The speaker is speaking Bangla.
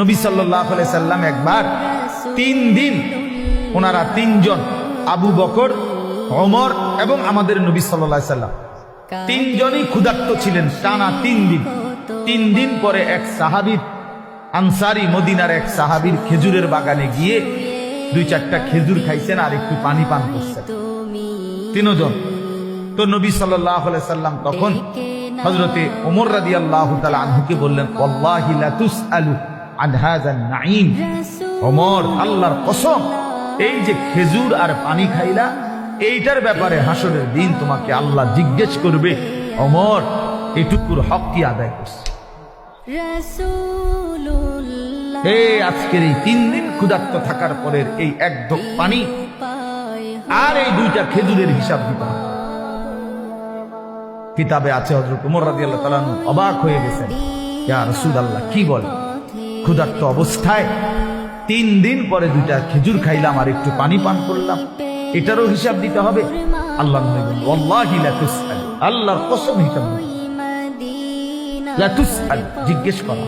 নবী সাল্লাল্লাহু আলাইহি সাল্লাম একবার 3 দিন ওনারা তিনজন আবু বকর, ওমর এবং আমাদের নবী সাল্লাল্লাহু আলাইহি সাল্লাম তিনজনই ক্ষুধার্ত ছিলেন টানা 3 দিন। 3 দিন পরে এক সাহাবী আনসারী মদিনার এক সাহাবীর খেজুরের বাগানে গিয়ে 2-4টা খেজুর খাইছেন আর একটু পানি পান করছেন তিনজন। তো নবী সাল্লাল্লাহু আলাইহি সাল্লাম তখন হযরতে ওমর রাদিয়াল্লাহু তাআলা আনহুকে বললেন, ওয়াল্লাহি লা তুসআলু আন হাযান নাঈম। ওমর, আল্লাহর কসম, এই যে খেজুর আর পানি খাইলা এইটার ব্যাপারে হাসরের দিন তোমাকে আল্লাহ জিজ্ঞেস করবে, ওমর এটুকুর হক কি আদায় করছে? আজকের এই 3 দিন ক্ষুধার্ত থাকার পরের এই এক ঢোক পানি আর এই 2টা খেজুরের হিসাব দিতে হবে। কিতাবে আছে হযরত ওমর রাদিয়াল্লাহু তাআলা অবাক হয়ে গেছেন, ইয়া রাসূলুল্লাহ, কি বল? ক্ষুধার্ত অবস্থায় 3 দিন পরে 2টা খেজুর খাইলাম আর একটু পানি পান করলাম, এটারও হিসাব দিতে হবে? আল্লাহর নবী বলেন, ওয়াল্লাহি লা তুসআল, আল্লাহর কসম হিসাব লা তুসআল, জিজ্ঞেস করা।